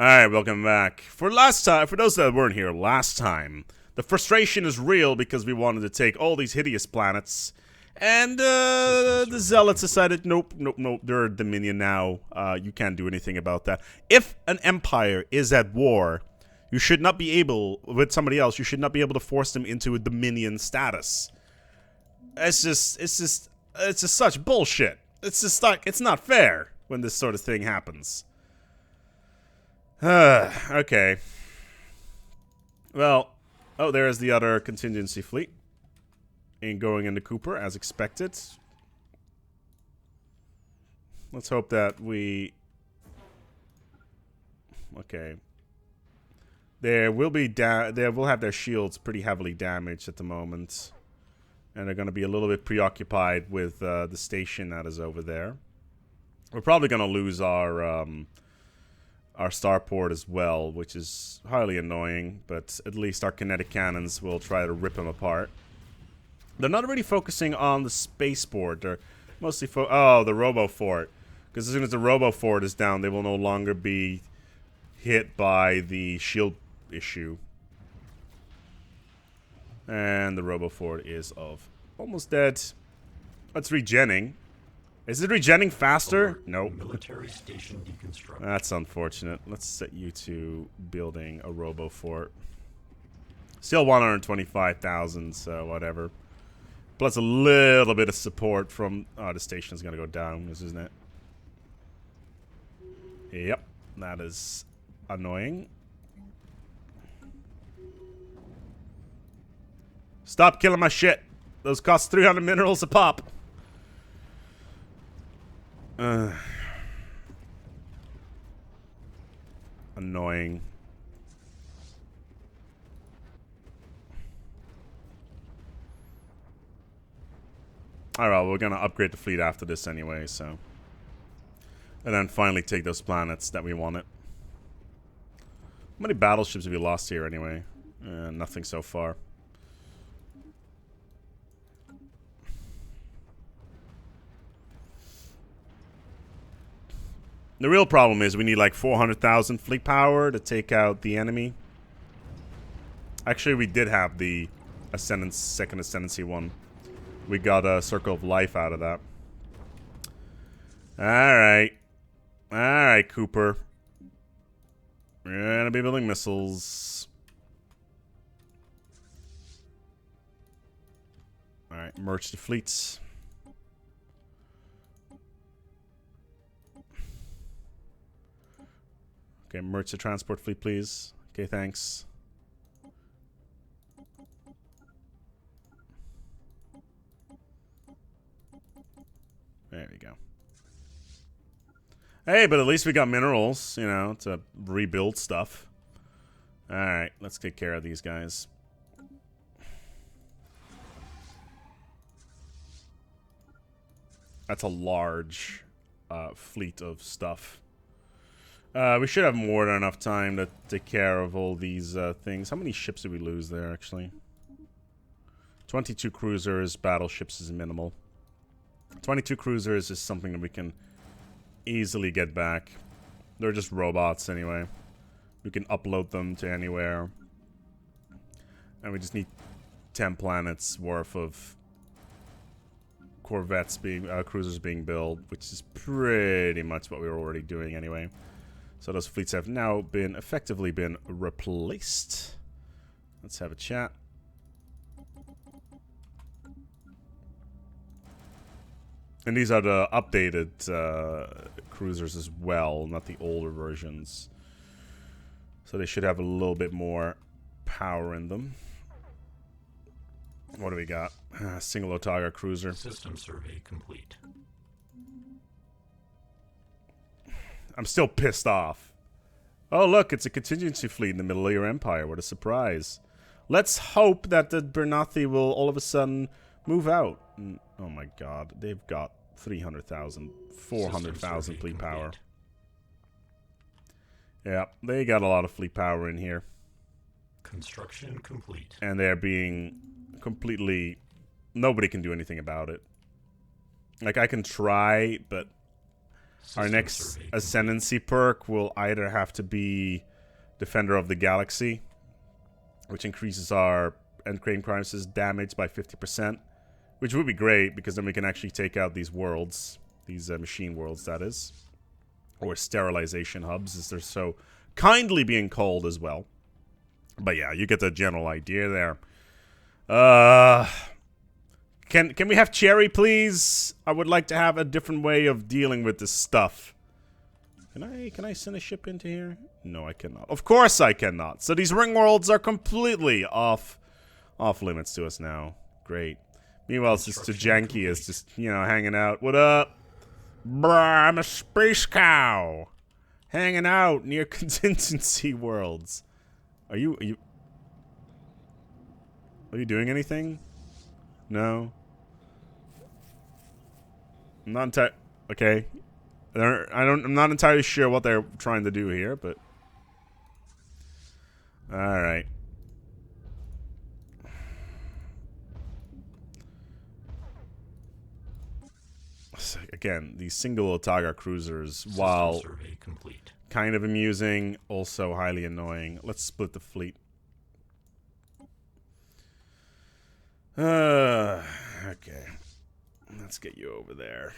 Alright, welcome back. For last time, for those that weren't here last time, the frustration is real because we wanted to take all these hideous planets. And the Zealots decided, nope, they're a Dominion now. You can't do anything about that. If an empire is at war, you should not be able, with somebody else, you should not be able to force them into a Dominion status. It's just such bullshit. It's just like, it's not fair when this sort of thing happens. Okay. Well, oh, there's the other contingency fleet. Ain't going into Cooper, as expected. Let's hope that we... Okay. They will have their shields pretty heavily damaged at the moment. And they're going to be a little bit preoccupied with the station that is over there. We're probably going to lose our starport as well, which is highly annoying. But at least our kinetic cannons will try to rip them apart. They're not really focusing on the spaceport. They're mostly the Robofort. Because as soon as the Robofort is down, they will no longer be hit by the shield issue. And the Robofort is almost dead. It's regenning. Is it regenning faster? Nope. Military station deconstructed. That's unfortunate. Let's set you to building a Robofort. Still 125,000, so whatever. Plus a little bit of support from... Oh, the station's gonna go down, isn't it? Yep, that is annoying. Stop killing my shit. Those cost 300 minerals a pop. Annoying. Alright, we're gonna upgrade the fleet after this anyway, so. And then finally take those planets that we wanted. How many battleships have we lost here anyway? Nothing so far. The real problem is we need like 400,000 fleet power to take out the enemy. Actually, we did have the second Ascendancy one. We got a Circle of Life out of that. Alright. Alright, Cooper. We're gonna be building missiles. Alright, merge the fleets. Okay, merge the transport fleet, please. Okay, thanks. There we go. Hey, but at least we got minerals, you know, to rebuild stuff. Alright, let's take care of these guys. That's a large fleet of stuff. We should have more than enough time to take care of all these things. How many ships did we lose there, actually? 22 cruisers, battleships is minimal. 22 cruisers is something that we can easily get back. They're just robots anyway. We can upload them to anywhere. And we just need 10 planets worth of corvettes being, cruisers being built, which is pretty much what we were already doing anyway. So those fleets have now been effectively been replaced. Let's have a chat. And these are the updated cruisers as well, not the older versions. So they should have a little bit more power in them. What do we got? Single Otaga cruiser. System survey complete. I'm still pissed off. Oh, look, it's a contingency fleet in the middle of your empire. What a surprise. Let's hope that the Bernathi will all of a sudden move out. Oh my god, they've got 300,000, 400,000 fleet power. Yeah, they got a lot of fleet power in here. Construction complete. And they're being completely... Nobody can do anything about it. Like, I can try, but Our System next survey complete. ascendancy perk will either have to be Defender of the Galaxy, which increases our Endgame Crisis damage by 50%, which would be great because then we can actually take out these worlds, these machine worlds, that is, or sterilization hubs, as they're so kindly being called as well. But yeah, you get the general idea there. Can we have Cherry, please? I would like to have a different way of dealing with this stuff. Can I send a ship into here? No, I cannot. Of course I cannot. So these ring worlds are completely off limits to us now. Great. Meanwhile, Sister Janky is just, you know, hanging out. What up? Bruh, I'm a space cow. Hanging out near contingency worlds. Are you doing anything? No. I'm not entirely okay. I'm not entirely sure what they're trying to do here, but all right. So again, these single Otaga cruisers, while survey complete. kind of amusing, also highly annoying. Let's split the fleet. Okay. Let's get you over there.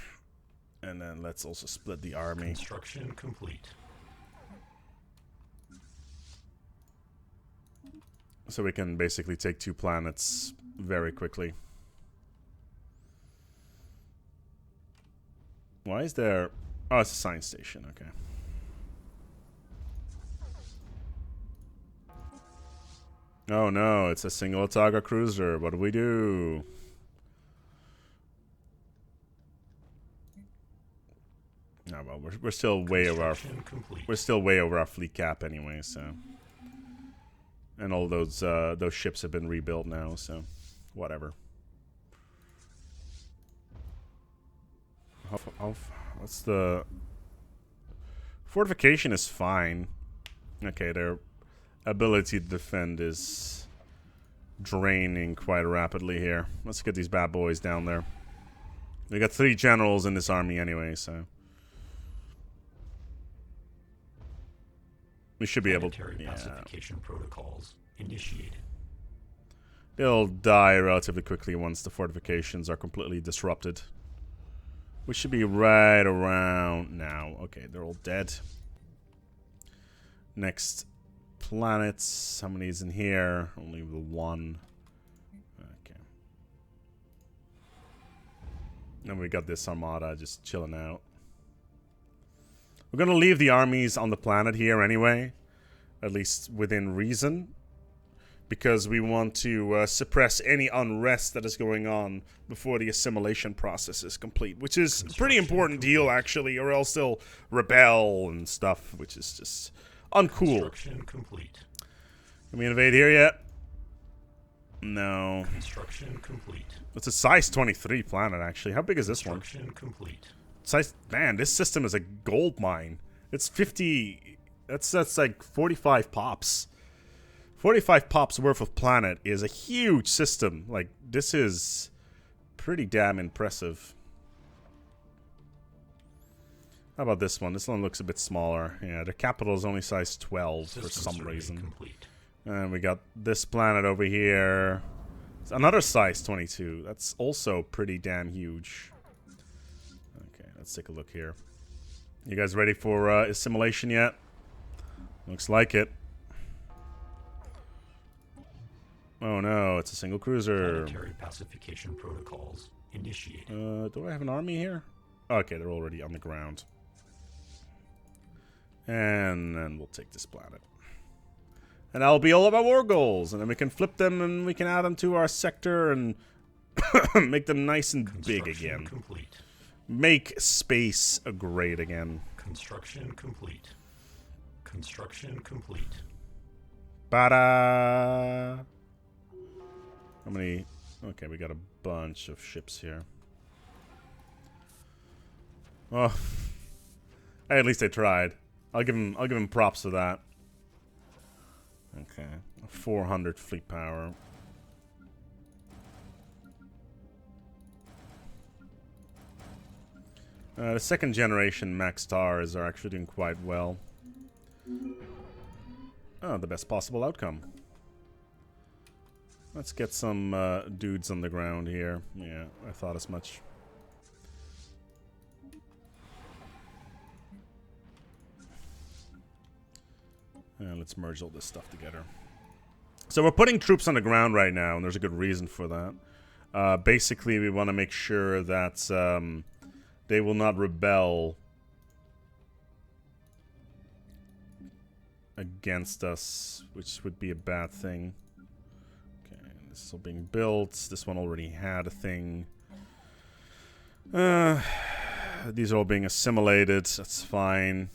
And then let's also split the army. Construction complete. So we can basically take 2 planets very quickly. Why is there... Oh, it's a science station, okay. Oh no, it's a single Otaga cruiser. What do we do? No, well, we're still way over our fleet cap anyway, so. And all those ships have been rebuilt now, so whatever. What's the fortification is fine. Okay, their ability to defend is draining quite rapidly here. Let's get these bad boys down there. We got 3 generals in this army anyway, so we should be able to. Pacification protocols initiated. They'll die relatively quickly once the fortifications are completely disrupted. We should be right around now. Okay, they're all dead. Next planets. How many is in here? Only the 1. Okay. Then we got this armada just chilling out. We're going to leave the armies on the planet here anyway, at least within reason, because we want to suppress any unrest that is going on before the assimilation process is complete, which is a pretty important deal, actually, or else they'll rebel and stuff, which is just uncool. Construction complete. Can we invade here yet? No. Construction complete. It's a size 23 planet, actually. How big is this one? Construction complete. Size, man, this system is a gold mine. It's 50. That's like 45 pops. 45 pops worth of planet is a huge system. Like, this is pretty damn impressive. How about this one? This one looks a bit smaller. Yeah, the capital is only size 12 for some reason. Complete. And we got this planet over here. It's another size 22. That's also pretty damn huge. Okay, let's take a look here. You guys ready for assimilation yet? Looks like it. Oh no, it's a single cruiser. Planetary pacification protocols initiated. Do I have an army here? Okay, they're already on the ground. And then we'll take this planet. And that'll be all of our war goals. And then we can flip them and we can add them to our sector and make them nice and big again. Complete. Make space great again. Construction complete. Construction complete. Ba-da! How many? Okay, we got a bunch of ships here. Oh, hey, at least they tried. I'll give him props for that. Okay, 400 fleet power. The second generation max stars are actually doing quite well. Oh, the best possible outcome. Let's get some dudes on the ground here. Yeah, I thought as much. Let's merge all this stuff together. So we're putting troops on the ground right now, and there's a good reason for that. Basically, we want to make sure that they will not rebel against us, which would be a bad thing. Okay, this is all being built. This one already had a thing. These are all being assimilated. That's fine.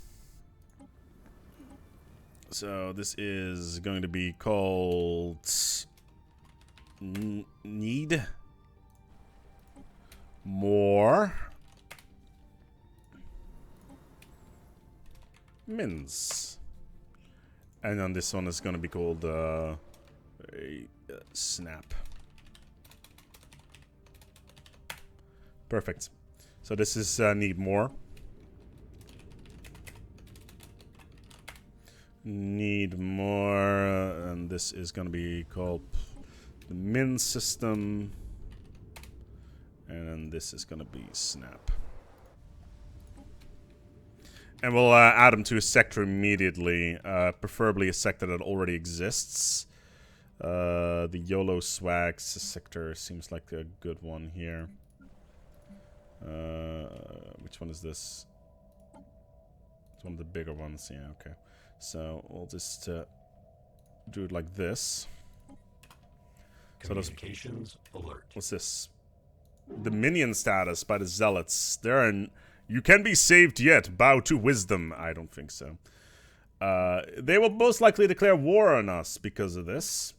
So this is going to be called need more mins. And then this one is going to be called snap. Perfect. So this is need more. Need more, and this is going to be called the min system, and then this is going to be snap. And we'll add them to a sector immediately, preferably a sector that already exists. The YOLO swags sector seems like a good one here. Which one is this? It's one of the bigger ones, yeah, okay. So we'll just do it like this. Communications alert. What's this? The minion status by the zealots. They're in. You can be saved yet. Bow to wisdom. I don't think so. They will most likely declare war on us because of this.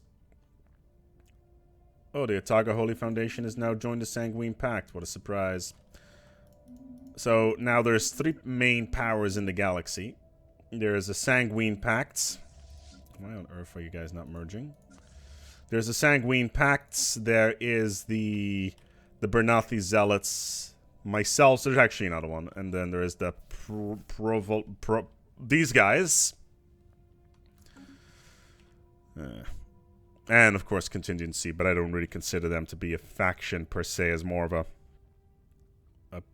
Oh, the Otaga Holy Foundation has now joined the Sanguine Pact. What a surprise. So now there's 3 main powers in the galaxy. There's a Sanguine Pact. Why on earth are you guys not merging? There's a Sanguine Pact. There is the Bernathi Zealots. Myself, so there's actually another one. And then there is the these guys. And of course Contingency, but I don't really consider them to be a faction per se, as more of a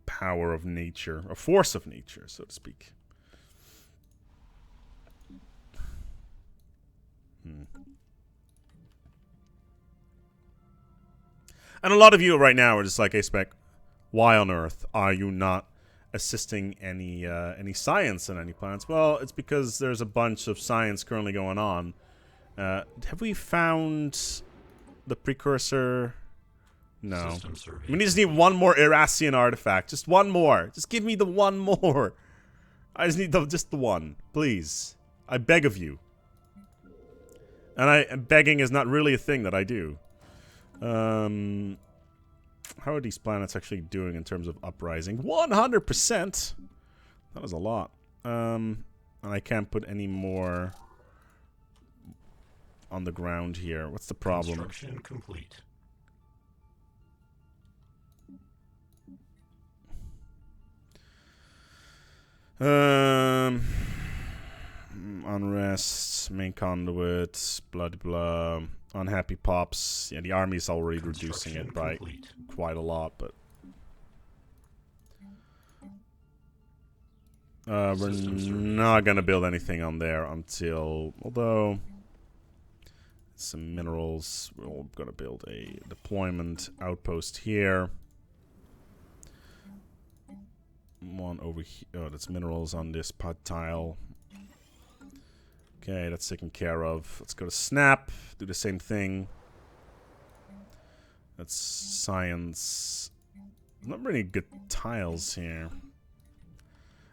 power of nature, a force of nature, so to speak. And a lot of you right now are just like, ASpec, why on earth are you not assisting any science in any plants? Well, it's because there's a bunch of science currently going on. Have we found the precursor? No. We just need one more Irasian artifact. Just one more. Just give me the one more. I just need just the one. Please. I beg of you. And begging is not really a thing that I do. How are these planets actually doing in terms of uprising? 100%! That was a lot. And I can't put any more on the ground here. What's the problem? Construction complete. Unrest, main conduit, blah blah. Unhappy pops. Yeah, the army's already reducing it by quite a lot, but we're not gonna build anything on there until, although some minerals. We're gonna build a deployment outpost here. One over here. Oh, that's minerals on this pod tile. Okay, that's taken care of. Let's go to Snap. Do the same thing. That's science. Not really good tiles here.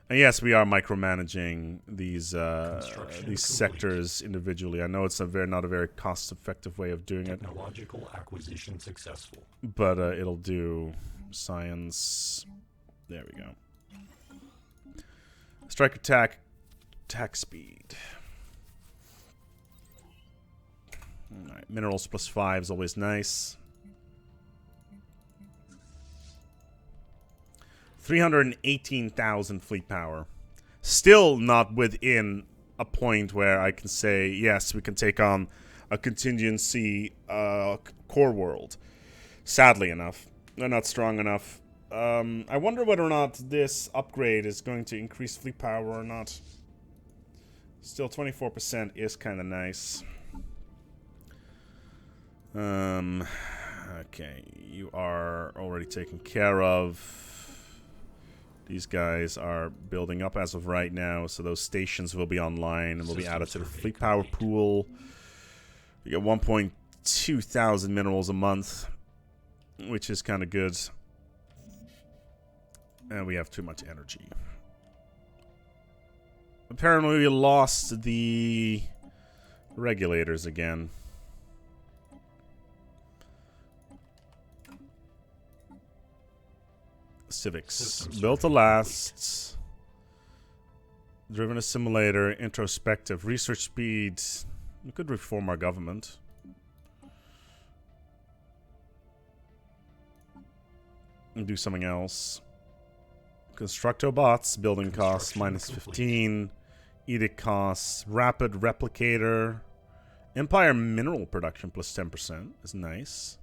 And yes, we are micromanaging these sectors individually. I know it's not a very cost-effective way of doing it. Technological acquisition successful. But it'll do science. There we go. Strike attack speed. Alright, minerals +5 is always nice. 318,000 fleet power. Still not within a point where I can say, yes, we can take on a contingency core world. Sadly enough, they're not strong enough. I wonder whether or not this upgrade is going to increase fleet power or not. Still, 24% is kind of nice. Okay, you are already taken care of. These guys are building up as of right now, so those stations will be online and will be added to the fleet power pool. You get 1.2 thousand minerals a month, which is kind of good. And we have too much energy. Apparently we lost the regulators again. Civics. Built to last. Driven a simulator. Introspective. Research speed. We could reform our government. And do something else. Constructo bots. Building costs minus 15. Edict costs. Rapid replicator. Empire mineral production plus 10% is nice.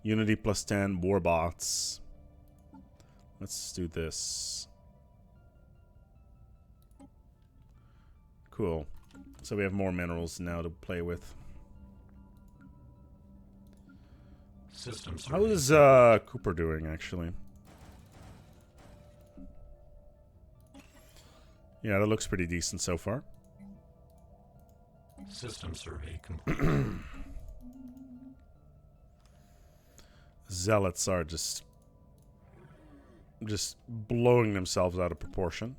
Unity plus 10. War bots. Let's do this. Cool. So we have more minerals now to play with. How is Cooper doing, actually? Yeah, that looks pretty decent so far. System survey complete. Zealots are just blowing themselves out of proportion.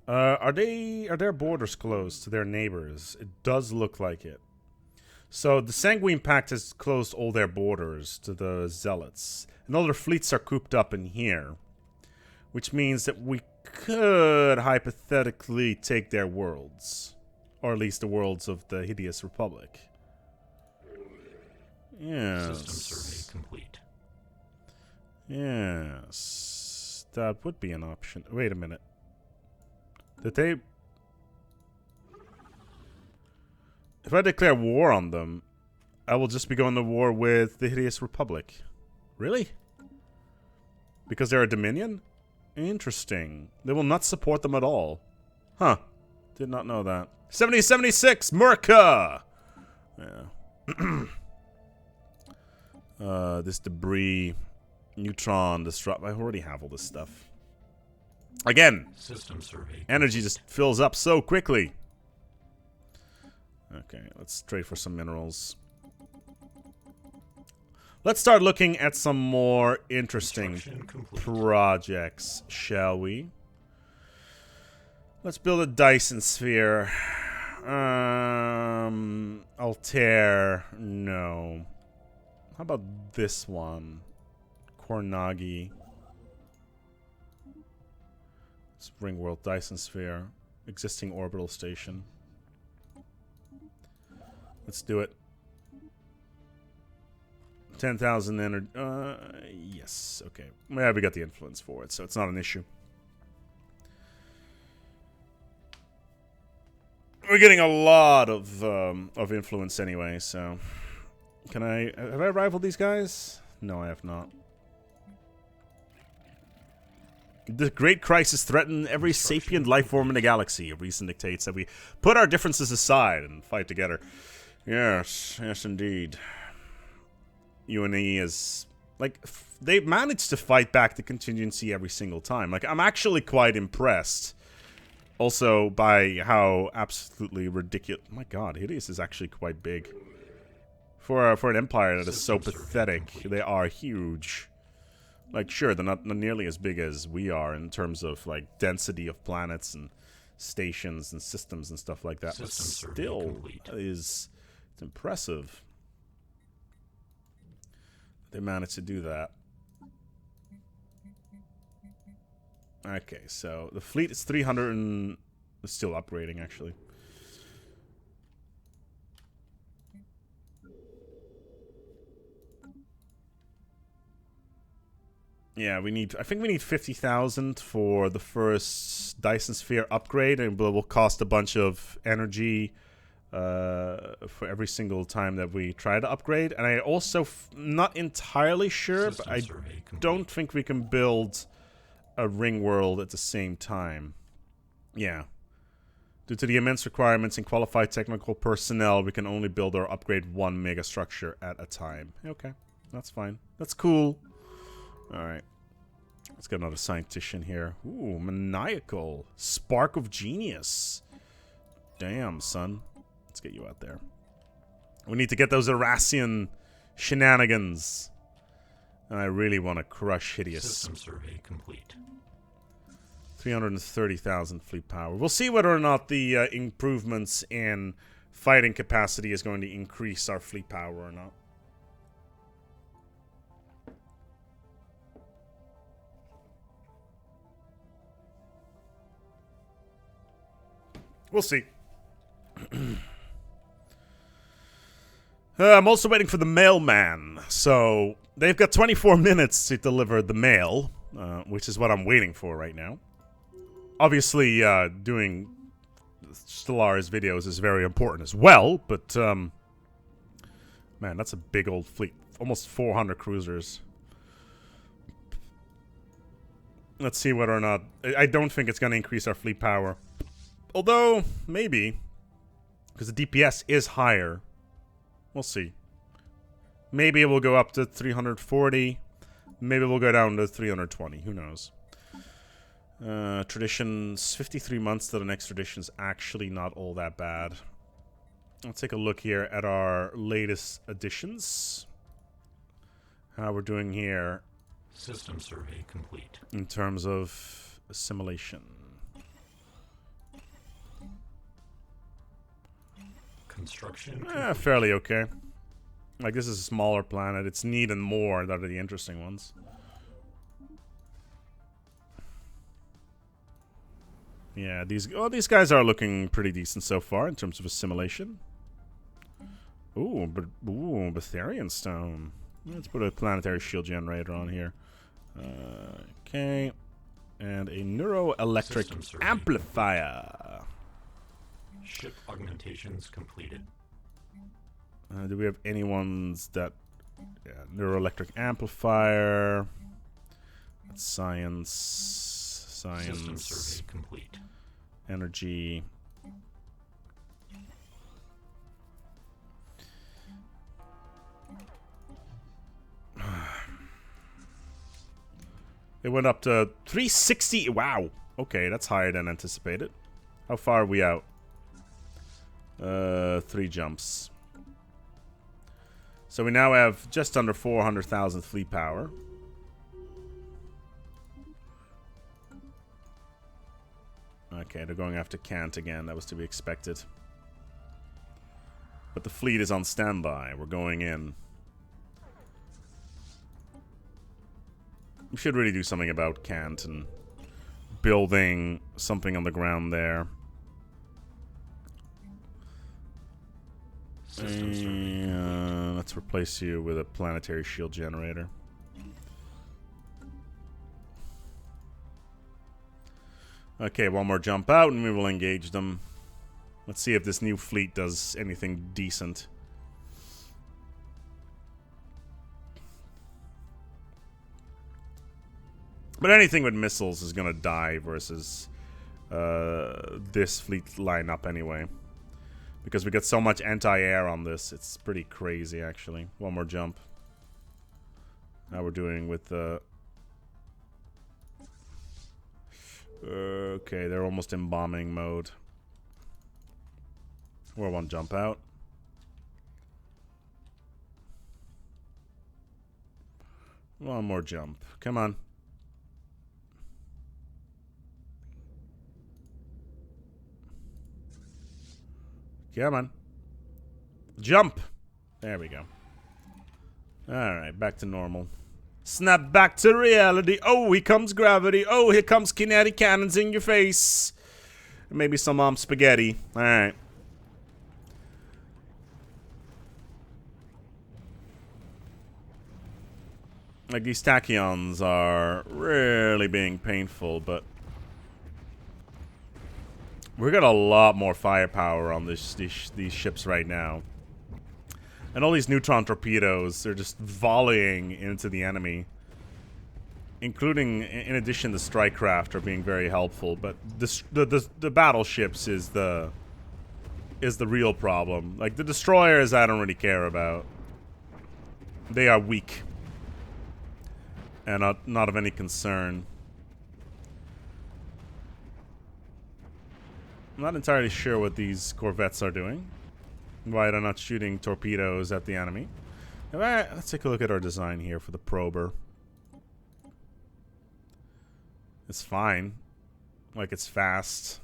Are their borders closed to their neighbors? It does look like it. So the Sanguine Pact has closed all their borders to the Zealots, and all their fleets are cooped up in here, which means that we could hypothetically take their worlds, or at least the worlds of the Hideous Republic. Yes. System survey complete. Yes, that would be an option. Wait a minute. Did they... If I declare war on them, I will just be going to war with the Hideous Republic. Really? Because they're a Dominion? Interesting. They will not support them at all. Huh. Did not know that. 7076, Murka! Yeah. This debris... Neutron, disrupt. I already have all this stuff. Again, System survey. Energy just fills up so quickly. Okay, let's trade for some minerals. Let's start looking at some more interesting projects, shall we? Let's build a Dyson sphere. Altair, no. How about this one? Kornagi. Spring World Dyson Sphere. Existing orbital station. Let's do it. 10,000 energy. Yes. Okay. Yeah, we got the influence for it, so it's not an issue. We're getting a lot of influence anyway, so... Have I rivaled these guys? No, I have not. The great crisis threatened every sapient life form in the galaxy. Reason dictates that we put our differences aside and fight together. Yes, yes indeed. UNE is... Like, they've managed to fight back the contingency every single time. Like, I'm actually quite impressed. Also, by how absolutely ridiculous... My god, Hideous is actually quite big. For an empire that is so pathetic, they are huge. Like, sure, they're not nearly as big as we are in terms of, like, density of planets and stations and systems and stuff like that. But still, it's impressive. They managed to do that. Okay, so the fleet is 300 and... It's still upgrading, actually. Yeah, I think we need 50,000 for the first Dyson Sphere upgrade, and it will cost a bunch of energy for every single time that we try to upgrade. And I also not entirely sure, but I don't think we can build a ring world at the same time. Yeah. Due to the immense requirements and qualified technical personnel, we can only build or upgrade one megastructure at a time. Okay, that's fine. That's cool. Alright. Let's get another scientist in here. Ooh, maniacal. Spark of genius. Damn, son. Let's get you out there. We need to get those Erasian shenanigans. And I really want to crush Hideous. System survey complete. 330,000 fleet power. We'll see whether or not the improvements in fighting capacity is going to increase our fleet power or not. We'll see. I'm also waiting for the mailman. So, they've got 24 minutes to deliver the mail, which is what I'm waiting for right now. Obviously, doing Stellaris videos is very important as well, but, man, that's a big old fleet. Almost 400 cruisers. Let's see whether or not... I don't think it's going to increase our fleet power. Although, maybe. Because the DPS is higher. We'll see. Maybe it will go up to 340. Maybe we'll go down to 320. Who knows? Traditions. 53 months to the next tradition is actually not all that bad. Let's take a look here at our latest additions. How we're doing here. System survey complete. In terms of assimilation. Construction. Fairly okay. Like, this is a smaller planet. It's Need and More that are the interesting ones. Yeah, these guys are looking pretty decent so far in terms of assimilation. Ooh, Betharian stone. Let's put a planetary shield generator on here. Okay. And a neuroelectric amplifier. Ship augmentations completed. Do we have any ones that... Yeah, neuroelectric amplifier. Science. System survey complete. Energy. It went up to 360. Wow. Okay, that's higher than anticipated. How far are we out? 3 jumps. So we now have just under 400,000 fleet power. Okay, they're going after Kant again. That was to be expected. But the fleet is on standby. We're going in. We should really do something about Kant and building something on the ground there. Let's replace you with a planetary shield generator. Okay, one more jump out and we will engage them. Let's see if this new fleet does anything decent. But anything with missiles is gonna die versus this fleet lineup anyway. Because we get so much anti-air on this, it's pretty crazy actually. One more jump. How we're doing with the... Okay, they're almost in bombing mode. Or one jump out. One more jump. Come on. Come on. Jump! There we go. Alright, back to normal. Snap back to reality. Oh, here comes gravity. Oh, here comes kinetic cannons in your face. Maybe some spaghetti. Alright. Like, these tachyons are really being painful, but we got a lot more firepower on these ships right now. And all these neutron torpedoes, they're just volleying into the enemy. Including, in addition, the strike craft are being very helpful. But the battleships is the real problem. Like, the destroyers I don't really care about. They are weak. And not of any concern. I'm not entirely sure what these corvettes are doing. Why they're not shooting torpedoes at the enemy. Alright, let's take a look at our design here for the prober. It's fine. Like, it's fast.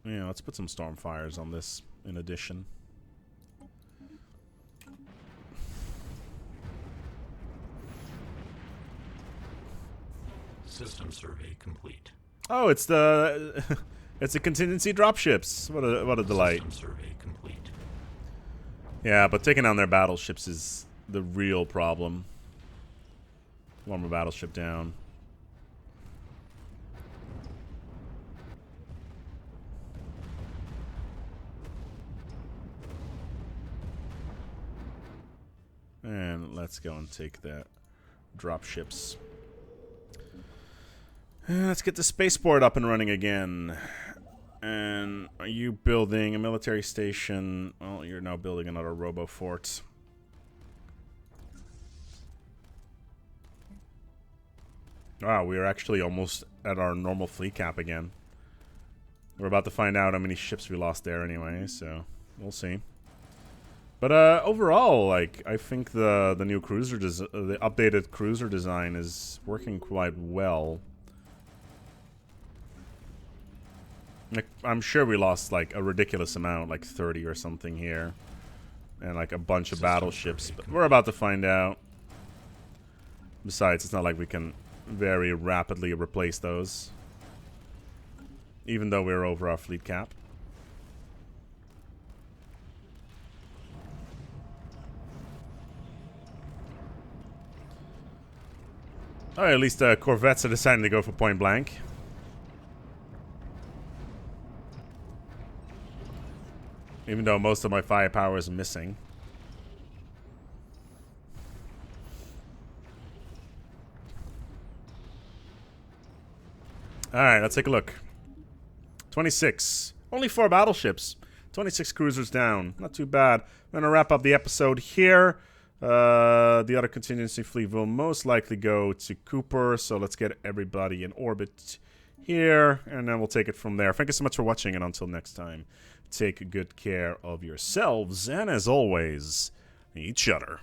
Yeah, let's put some Stormfires on this in addition. System survey complete. Oh, it's the it's the contingency dropships. What a delight. System survey complete. Yeah, but taking down their battleships is the real problem. One more battleship down. And let's go and take that dropships. Let's get the spaceport up and running again. And are you building a military station? Well, you're now building another robo-fort. Wow, we are actually almost at our normal fleet cap again. We're about to find out how many ships we lost there anyway, so we'll see. But overall, like, I think the new cruiser the updated cruiser design is working quite well. Like, I'm sure we lost like a ridiculous amount, like 30 or something here, and like a bunch of battleships. But we're about to find out. Besides, it's not like we can very rapidly replace those, even though we're over our fleet cap. Oh, at least corvettes are deciding to go for point blank. Even though most of my firepower is missing. Alright, let's take a look. 26. Only 4 battleships. 26 cruisers down. Not too bad. I'm going to wrap up the episode here. The other contingency fleet will most likely go to Cooper. So let's get everybody in orbit here. And then we'll take it from there. Thank you so much for watching. And until next time, take good care of yourselves. And as always, each other.